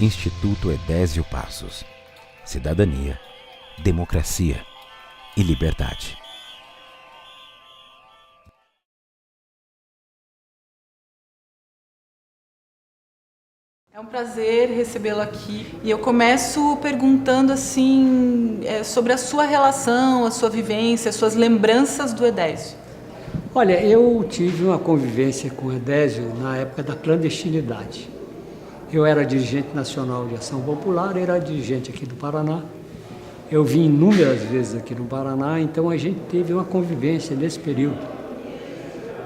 Instituto Edésio Passos. Cidadania, democracia e liberdade. É um prazer recebê-lo aqui e eu começo perguntando assim sobre a sua relação, a sua vivência, as suas lembranças do Edésio. Olha, eu tive uma convivência com o Edésio na época da clandestinidade. Eu era dirigente nacional de Ação Popular, era dirigente aqui do Paraná. Eu vim inúmeras vezes aqui no Paraná, então a gente teve uma convivência nesse período.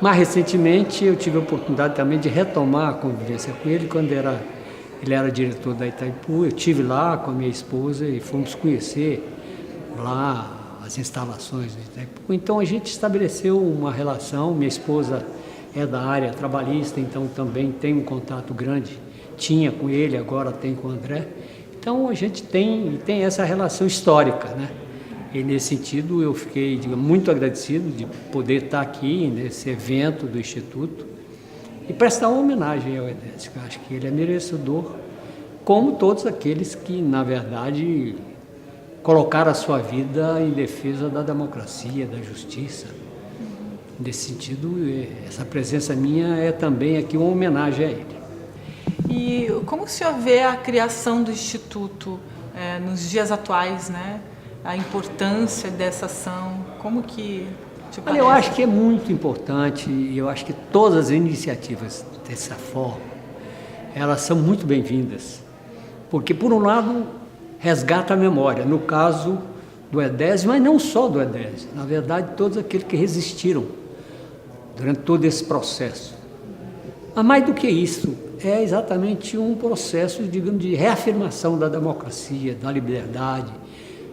Mais recentemente eu tive a oportunidade também de retomar a convivência com ele quando ele era diretor da Itaipu. Eu estive lá com a minha esposa e fomos conhecer lá as instalações do Itaipu. Então a gente estabeleceu uma relação. Minha esposa é da área trabalhista, então também tem um contato grande. Tinha com ele, agora tem com o André. Então a gente tem essa relação histórica, né? E nesse sentido eu fiquei, muito agradecido de poder estar aqui nesse evento do Instituto e prestar uma homenagem ao Edésio. Eu acho que ele é merecedor, como todos aqueles que, na verdade, colocaram a sua vida em defesa da democracia, da justiça. Nesse sentido, essa presença minha é também aqui uma homenagem a ele. E como o senhor vê a criação do Instituto nos dias atuais, né? A importância dessa ação, como que te parece? Olha, eu acho que é muito importante e eu acho que todas as iniciativas dessa forma, elas são muito bem-vindas. Porque, por um lado, resgata a memória, no caso do Edésio, mas não só do Edésio, na verdade, todos aqueles que resistiram durante todo esse processo. Mas mais do que isso, é exatamente um processo, digamos, de reafirmação da democracia, da liberdade,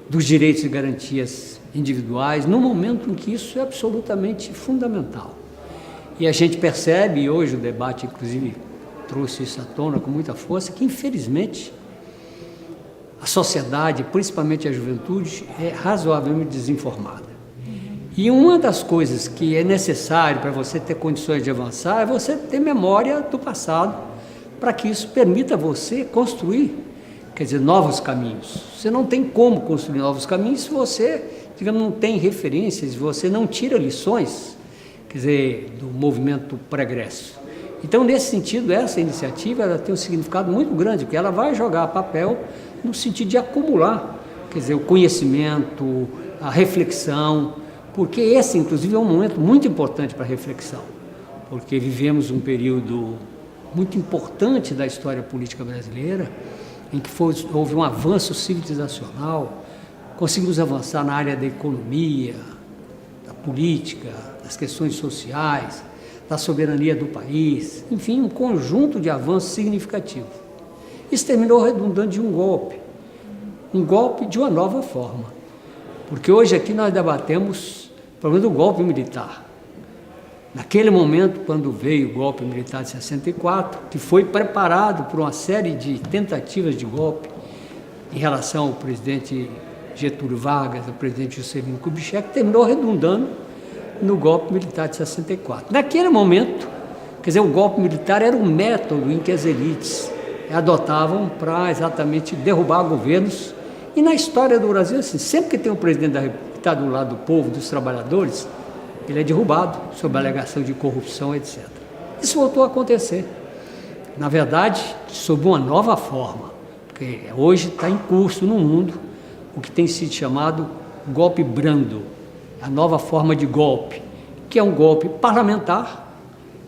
dos direitos e garantias individuais, num momento em que isso é absolutamente fundamental. E a gente percebe, e hoje o debate, inclusive, trouxe isso à tona com muita força, que, infelizmente, a sociedade, principalmente a juventude, é razoavelmente desinformada. E uma das coisas que é necessário para você ter condições de avançar é você ter memória do passado, para que isso permita você construir, quer dizer, novos caminhos. Você não tem como construir novos caminhos se você, digamos, não tem referências, se você não tira lições, quer dizer, do movimento progresso. Então, nesse sentido, essa iniciativa ela tem um significado muito grande, porque ela vai jogar papel no sentido de acumular, quer dizer, o conhecimento, a reflexão, porque esse, inclusive, é um momento muito importante para a reflexão, porque vivemos um período muito importante da história política brasileira, em que houve um avanço civilizacional, conseguimos avançar na área da economia, da política, das questões sociais, da soberania do país, enfim, um conjunto de avanços significativos. Isso terminou redundando de um golpe de uma nova forma, porque hoje aqui nós debatemos o problema do golpe militar. Naquele momento, quando veio o golpe militar de 64, que foi preparado por uma série de tentativas de golpe em relação ao presidente Getúlio Vargas, ao presidente Juscelino Kubitschek, terminou redundando no golpe militar de 64. Naquele momento, quer dizer, o golpe militar era um método em que as elites adotavam para exatamente derrubar governos. E na história do Brasil, assim, sempre que tem um presidente da República que está do lado do povo, dos trabalhadores, ele é derrubado sob alegação de corrupção, etc. Isso voltou a acontecer. Na verdade, sob uma nova forma, porque hoje está em curso no mundo o que tem sido chamado golpe brando, a nova forma de golpe, que é um golpe parlamentar,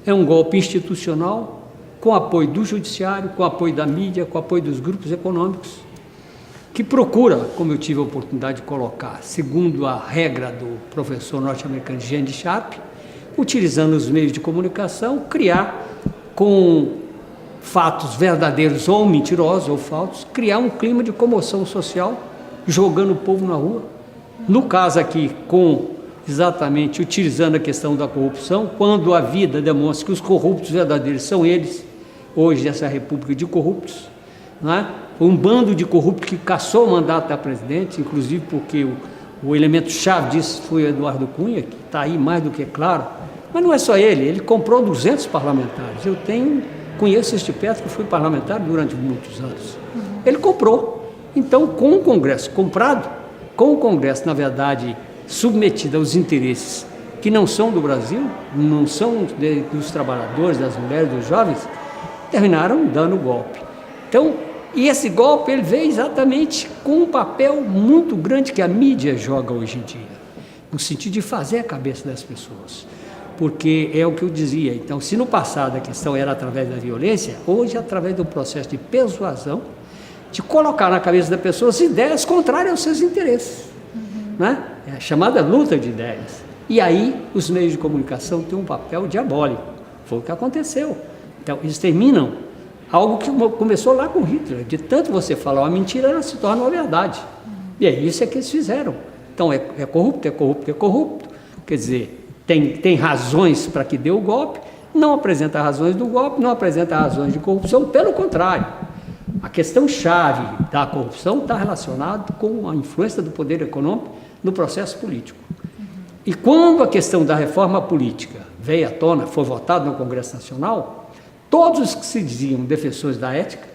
é um golpe institucional, com apoio do judiciário, com apoio da mídia, com apoio dos grupos econômicos, que procura, como eu tive a oportunidade de colocar, segundo a regra do professor norte-americano Gene Sharp, utilizando os meios de comunicação, criar, com fatos verdadeiros ou mentirosos ou falsos, criar um clima de comoção social, jogando o povo na rua. No caso aqui, exatamente utilizando a questão da corrupção, quando a vida demonstra que os corruptos verdadeiros são eles, hoje essa república de corruptos, não é? Foi um bando de corruptos que caçou o mandato da presidente, inclusive porque o elemento-chave disso foi o Eduardo Cunha, que está aí mais do que claro. Mas não é só ele comprou 200 parlamentares. Eu tenho conheço este Petro, que fui parlamentar durante muitos anos. Ele comprou. Então, com o Congresso comprado, com o Congresso, na verdade, submetido aos interesses que não são do Brasil, não são dos trabalhadores, das mulheres, dos jovens, terminaram dando golpe. Então, e esse golpe ele veio exatamente com um papel muito grande que a mídia joga hoje em dia, no sentido de fazer a cabeça das pessoas. Porque é o que eu dizia, então, se no passado a questão era através da violência, hoje é através do processo de persuasão, de colocar na cabeça da pessoa as ideias contrárias aos seus interesses. Né? É a chamada luta de ideias. E aí os meios de comunicação têm um papel diabólico. Foi o que aconteceu. Então, eles terminam algo que começou lá com Hitler. De tanto você falar uma mentira, ela se torna uma verdade. E é isso que eles fizeram. Então, é corrupto, é corrupto, é corrupto. Quer dizer, tem razões para que dê o golpe, não apresenta razões do golpe, não apresenta razões de corrupção, pelo contrário. A questão chave da corrupção está relacionada com a influência do poder econômico no processo político. E quando a questão da reforma política veio à tona, foi votada no Congresso Nacional, todos os que se diziam defensores da ética,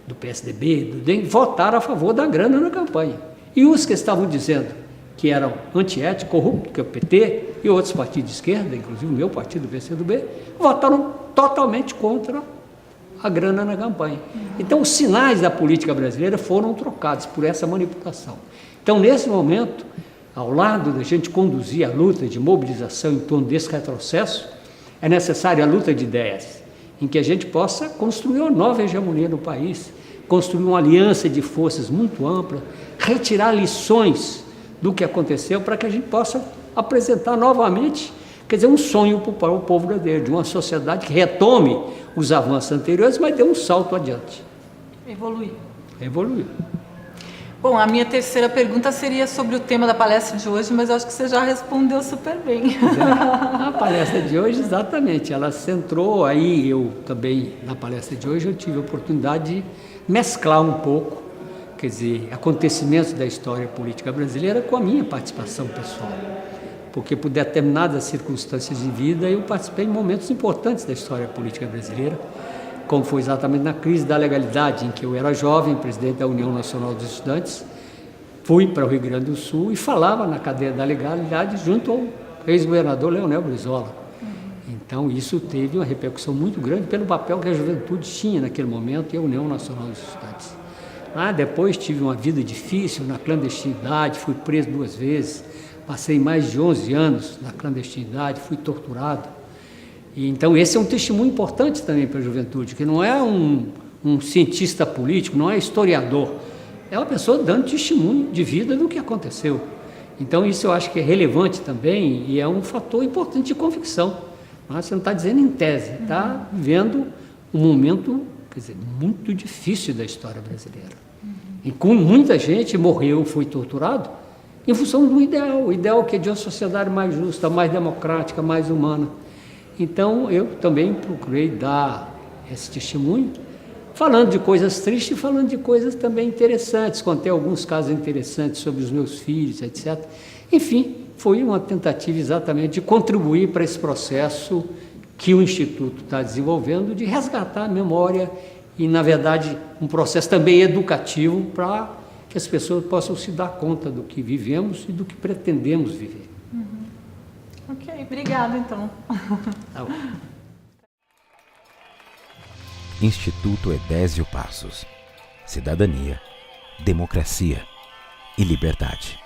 do PSDB, do DEM, votaram a favor da grana na campanha. E os que estavam dizendo que eram antiéticos, corruptos, que é o PT e outros partidos de esquerda, inclusive o meu partido, o PCdoB, votaram totalmente contra a grana na campanha. Então, os sinais da política brasileira foram trocados por essa manipulação. Então, nesse momento, ao lado da gente conduzir a luta de mobilização em torno desse retrocesso, é necessária a luta de ideias, em que a gente possa construir uma nova hegemonia no país, construir uma aliança de forças muito ampla, retirar lições do que aconteceu para que a gente possa apresentar novamente, quer dizer, um sonho para o povo brasileiro, de uma sociedade que retome os avanços anteriores, mas dê um salto adiante. Evoluir. Evoluir. Bom, a minha terceira pergunta seria sobre o tema da palestra de hoje, mas eu acho que você já respondeu super bem. A palestra de hoje, exatamente, ela centrou aí, eu também, na palestra de hoje, eu tive a oportunidade de mesclar um pouco, quer dizer, acontecimentos da história política brasileira com a minha participação pessoal. Porque por determinadas circunstâncias de vida eu participei em momentos importantes da história política brasileira, como foi exatamente na crise da legalidade, em que eu era jovem, presidente da União Nacional dos Estudantes, fui para o Rio Grande do Sul e falava na cadeia da legalidade junto ao ex-governador Leonel Brizola. Então isso teve uma repercussão muito grande pelo papel que a juventude tinha naquele momento e a União Nacional dos Estudantes. Depois tive uma vida difícil na clandestinidade, fui preso 2 vezes, passei mais de 11 anos na clandestinidade, fui torturado. E, então, esse é um testemunho importante também para a juventude, que não é um cientista político, não é historiador, é uma pessoa dando testemunho de vida do que aconteceu. Então, isso eu acho que é relevante também e é um fator importante de convicção. Você não está dizendo em tese, está vivendo um momento, quer dizer, muito difícil da história brasileira. E com muita gente morreu, foi torturado, em função do ideal, o ideal que é de uma sociedade mais justa, mais democrática, mais humana. Então, eu também procurei dar esse testemunho, falando de coisas tristes e falando de coisas também interessantes. Contei alguns casos interessantes sobre os meus filhos, etc. Enfim, foi uma tentativa exatamente de contribuir para esse processo que o Instituto está desenvolvendo, de resgatar a memória e, na verdade, um processo também educativo para que as pessoas possam se dar conta do que vivemos e do que pretendemos viver. Ok, obrigada então. Tá bom. Instituto Edésio Passos. Cidadania, democracia e liberdade.